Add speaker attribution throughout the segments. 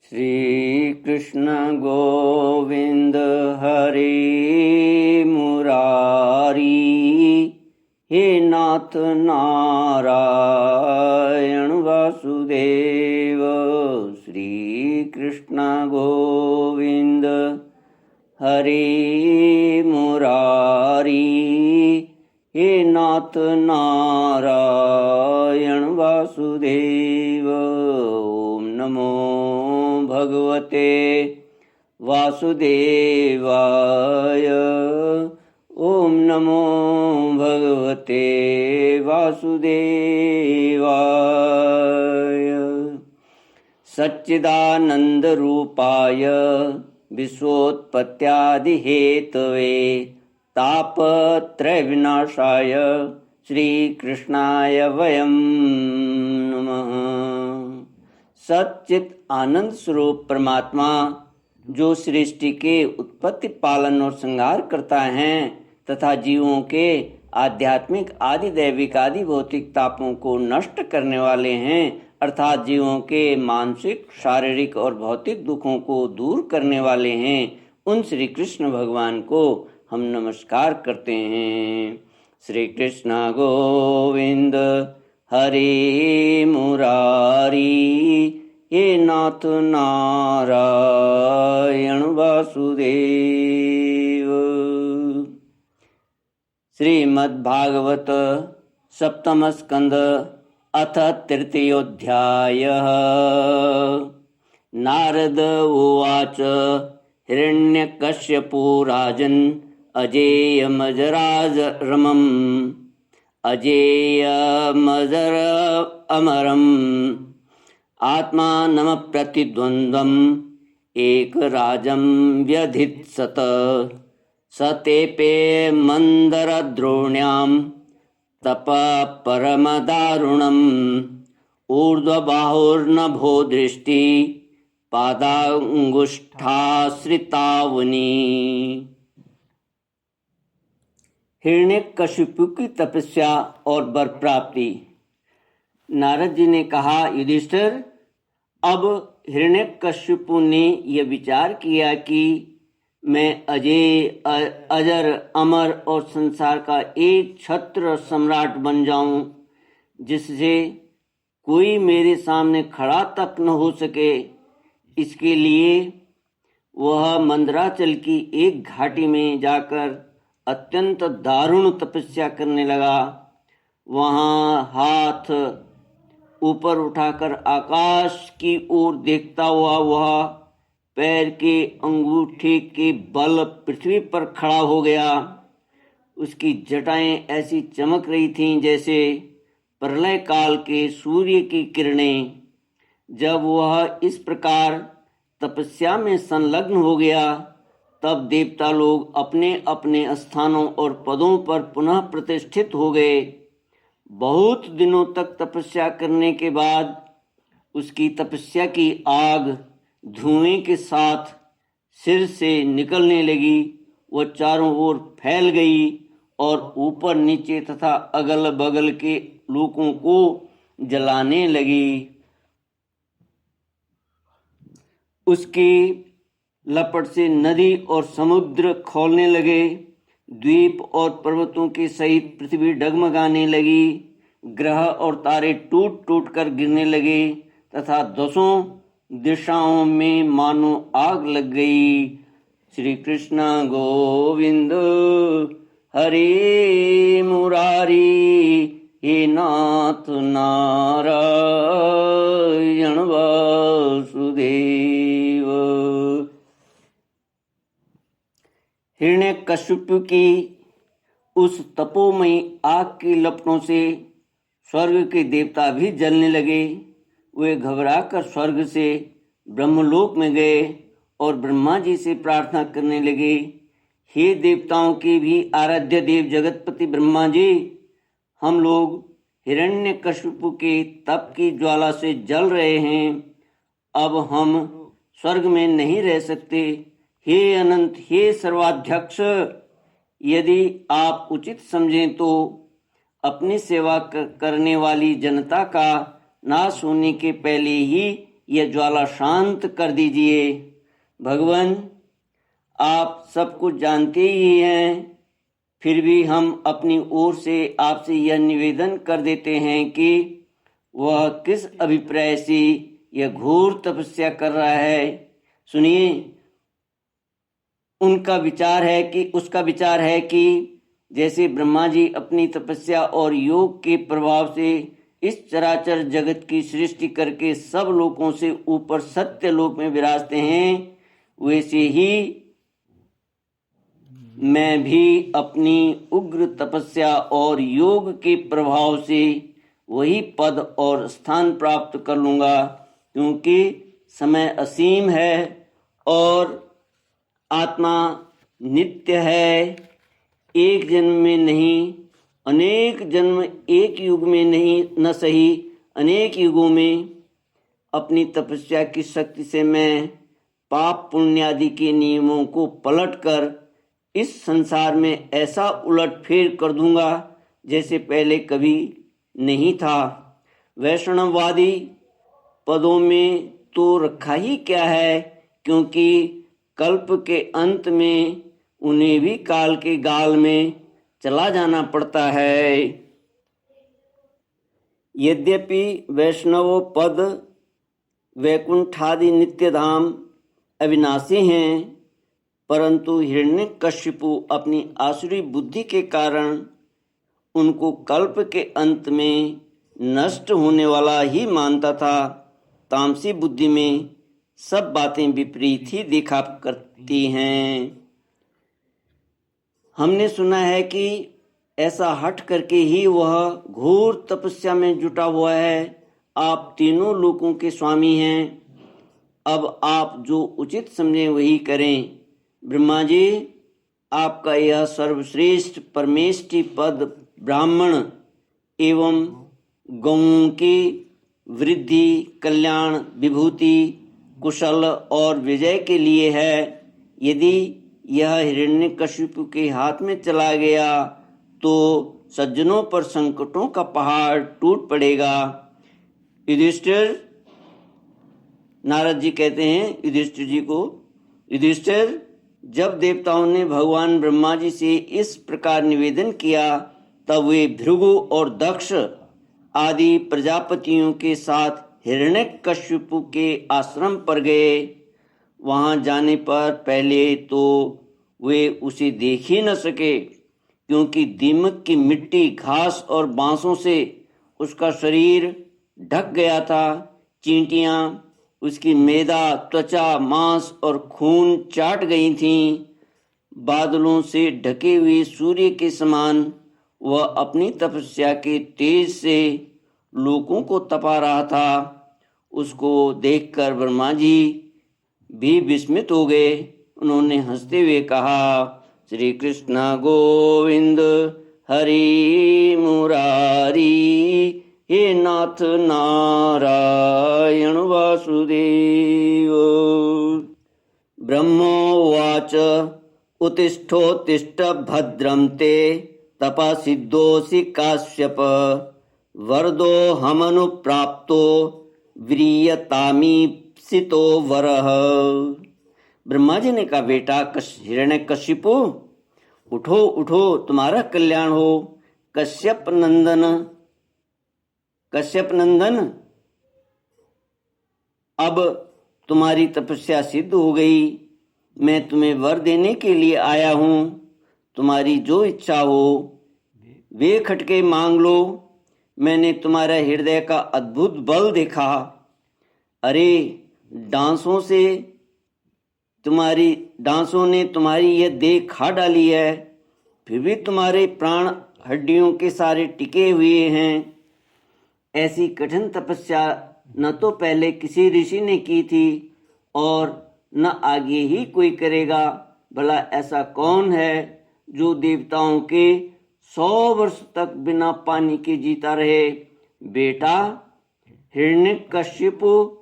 Speaker 1: श्री कृष्ण गोविंद हरे मुरारी, हे नाथ नारायण वासुदेव। श्री कृष्ण गोविंद हरे मुरारी, हे नाथ नारायण वासुदेव। ओम नमो भगवते वासुदेवाय। ओम नमो भगवते वासुदेवाय। सच्चिदानंद रूपाय विश्वोत्पत्त्यादिहेतवे तापत्रय विनाशाय श्रीकृष्णाय वयं नमः। सच्चित आनंद स्वरूप परमात्मा जो सृष्टि के उत्पत्ति, पालन और संहार करता है तथा जीवों के आध्यात्मिक, आदि दैविक, आदि भौतिक तापों को नष्ट करने वाले हैं, अर्थात जीवों के मानसिक, शारीरिक और भौतिक दुखों को दूर करने वाले हैं, उन श्री कृष्ण भगवान को हम नमस्कार करते हैं। श्री कृष्ण गोविंद हरे मुरारी, हे नाथ नारायण वासुदेव। श्रीमद्भागवत सप्तम स्कंद अथ तृतीयोऽध्यायः। नारद उवाच हिरण्यकश्यपो राजन् अजेयमजराजरमम् अजेयमजरमरम् आत्मानमप्रतिद्वन्द्वम् एकराजं व्यधित्सत। स तेपे मन्दरद्रोण्यां तपः परमदारुणम् ऊर्ध्वबाहुर्नभो दृष्टि पादांगुष्ठाश्रितावनी। हिरण्यकशिपु की तपस्या और वर प्राप्ति। नारद जी ने कहा, युधिष्ठिर, अब हिरण्यकशिपु ने यह विचार किया कि मैं अजय, अजर, अमर और संसार का एक छत्र सम्राट बन जाऊं, जिससे कोई मेरे सामने खड़ा तक न हो सके। इसके लिए वह मंदराचल की एक घाटी में जाकर अत्यंत दारुण तपस्या करने लगा। वहां हाथ ऊपर उठाकर आकाश की ओर देखता हुआ वह पैर के अंगूठे के बल पृथ्वी पर खड़ा हो गया। उसकी जटाएं ऐसी चमक रही थीं जैसे प्रलय काल के सूर्य की किरणें। जब वह इस प्रकार तपस्या में संलग्न हो गया, तब देवता लोग अपने अपने स्थानों और पदों पर पुनः प्रतिष्ठित हो गए। बहुत दिनों तक तपस्या करने के बाद उसकी तपस्या की आग धुएं के साथ सिर से निकलने लगी। वह चारों ओर फैल गई और ऊपर नीचे तथा अगल बगल के लोगों को जलाने लगी। उसकी लपट से नदी और समुद्र खौलने लगे। द्वीप और पर्वतों के सहित पृथ्वी डगमगाने लगी। ग्रह और तारे टूट टूट कर गिरने लगे तथा दसों दिशाओं में मानो आग लग गई। श्री कृष्ण गोविंद हरे मुरारी, हे नाथ नारायण वासुदेव। हिरण्यकशिपु की उस तपोमयी आग की लपटों से स्वर्ग के देवता भी जलने लगे। वे घबराकर स्वर्ग से ब्रह्मलोक में गए और ब्रह्मा जी से प्रार्थना करने लगे, हे देवताओं के भी आराध्य देव जगतपति ब्रह्मा जी, हम लोग हिरण्यकशिपु के तप की ज्वाला से जल रहे हैं। अब हम स्वर्ग में नहीं रह सकते। हे अनंत, हे सर्वाध्यक्ष, यदि आप उचित समझें तो अपनी सेवा करने वाली जनता का नाश होने के पहले ही यह ज्वाला शांत कर दीजिए। भगवान, आप सब कुछ जानते ही हैं, फिर भी हम अपनी ओर से आपसे यह निवेदन कर देते हैं कि वह किस अभिप्राय से यह घोर तपस्या कर रहा है। सुनिए, उसका विचार है कि जैसे ब्रह्मा जी अपनी तपस्या और योग के प्रभाव से इस चराचर जगत की सृष्टि करके सब लोगों से ऊपर सत्य लोक में विराजते हैं, वैसे ही मैं भी अपनी उग्र तपस्या और योग के प्रभाव से वही पद और स्थान प्राप्त कर लूँगा, क्योंकि समय असीम है और आत्मा नित्य है। एक जन्म में नहीं, अनेक जन्म, एक युग में नहीं न सही अनेक युगों में अपनी तपस्या की शक्ति से मैं पाप पुण्य आदि के नियमों को पलटकर इस संसार में ऐसा उलटफेर कर दूंगा जैसे पहले कभी नहीं था। वैष्णववादी पदों में तो रखा ही क्या है, क्योंकि कल्प के अंत में उन्हें भी काल के गाल में चला जाना पड़ता है। यद्यपि वैष्णव पद वैकुंठादि नित्य धाम अविनाशी हैं, परंतु हिरण्यकशिपु अपनी आसुरी बुद्धि के कारण उनको कल्प के अंत में नष्ट होने वाला ही मानता था। तामसी बुद्धि में सब बातें विपरीत ही देखा करती हैं। हमने सुना है कि ऐसा हट करके ही वह घोर तपस्या में जुटा हुआ है। आप तीनों लोकों के स्वामी हैं, अब आप जो उचित समझें वही करें। ब्रह्मा जी, आपका यह सर्वश्रेष्ठ परमेष्टि पद ब्राह्मण एवं गौओं की वृद्धि, कल्याण, विभूति, कुशल और विजय के लिए है। यदि यह हिरण्यकशिपु के हाथ में चला गया तो सज्जनों पर संकटों का पहाड़ टूट पड़ेगा। युधिष्ठिर, नारद जी कहते हैं युधिष्ठिर जी को, युधिष्ठिर, जब देवताओं ने भगवान ब्रह्मा जी से इस प्रकार निवेदन किया, तब वे भृगु और दक्ष आदि प्रजापतियों के साथ हिरण्यकशिपु के आश्रम पर गए। वहां जाने पर पहले तो वे उसे देख ही न सके, क्योंकि दीमक की मिट्टी, घास और बांसों से उसका शरीर ढक गया था। चींटियां उसकी मैदा, त्वचा, मांस और खून चाट गई थीं। बादलों से ढके हुए सूर्य के समान वह अपनी तपस्या के तेज से लोगों को तपा रहा था। उसको देखकर ब्रह्मा जी भी विस्मित हो गए। उन्होंने हंसते हुए कहा, श्री कृष्ण गोविंद हरि मुरारी, हे नाथ नारायण वासुदेव। ब्रह्मोवाच उत्तिष्ठोत्तिष्ठ भद्रं ते तपः सिद्धोऽसि काश्यप, वरदो हमनुप्राप्तो व्रीयतामीप्सितो वरः। ब्रह्मा जी ने कहा, बेटा हिरण्यकशिपु, उठो उठो, तुम्हारा कल्याण हो। कश्यप नंदन, अब तुम्हारी तपस्या सिद्ध हो गई। मैं तुम्हें वर देने के लिए आया हूँ। तुम्हारी जो इच्छा हो वे खटके मांग लो। मैंने तुम्हारा हृदय का अद्भुत बल देखा। अरे, डांसों ने तुम्हारी यह देह खा डाली है, फिर भी तुम्हारे प्राण हड्डियों के सारे टिके हुए हैं। ऐसी कठिन तपस्या न तो पहले किसी ऋषि ने की थी और न आगे ही कोई करेगा। भला ऐसा कौन है जो देवताओं के 100 वर्ष तक बिना पानी के जीता रहे। बेटा हिरण्यकशिपु,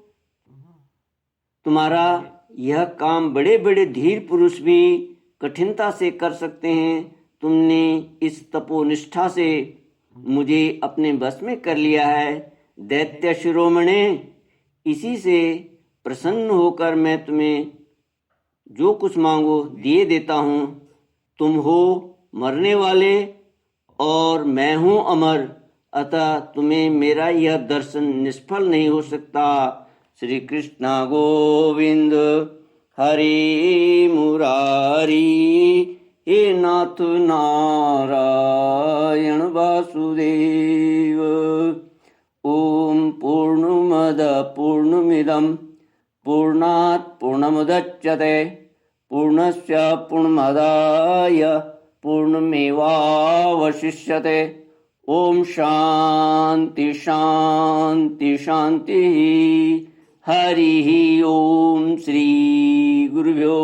Speaker 1: तुम्हारा यह काम बड़े बड़े धीर पुरुष भी कठिनता से कर सकते हैं। तुमने इस तपोनिष्ठा से मुझे अपने बस में कर लिया है। दैत्य शिरोमणे, इसी से प्रसन्न होकर मैं तुम्हें जो कुछ मांगो दिए देता हूँ। तुम हो मरने वाले और मैं हूँ अमर, अतः तुम्हें मेरा यह दर्शन निष्फल नहीं हो सकता। श्री कृष्ण गोविंद हरे मुरारी, हे नाथ नारायण वासुदेव। ओम पूर्णमद पूर्णमिदं पूर्णात् पूर्णमुदच्यते पूर्णस्य पूर्णमादाय पूर्णमेवावशिष्यते। ओम शांति शांति शांति। हरि ओम श्री गुरुभ्यो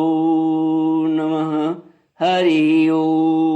Speaker 1: नमः। हरि ओम।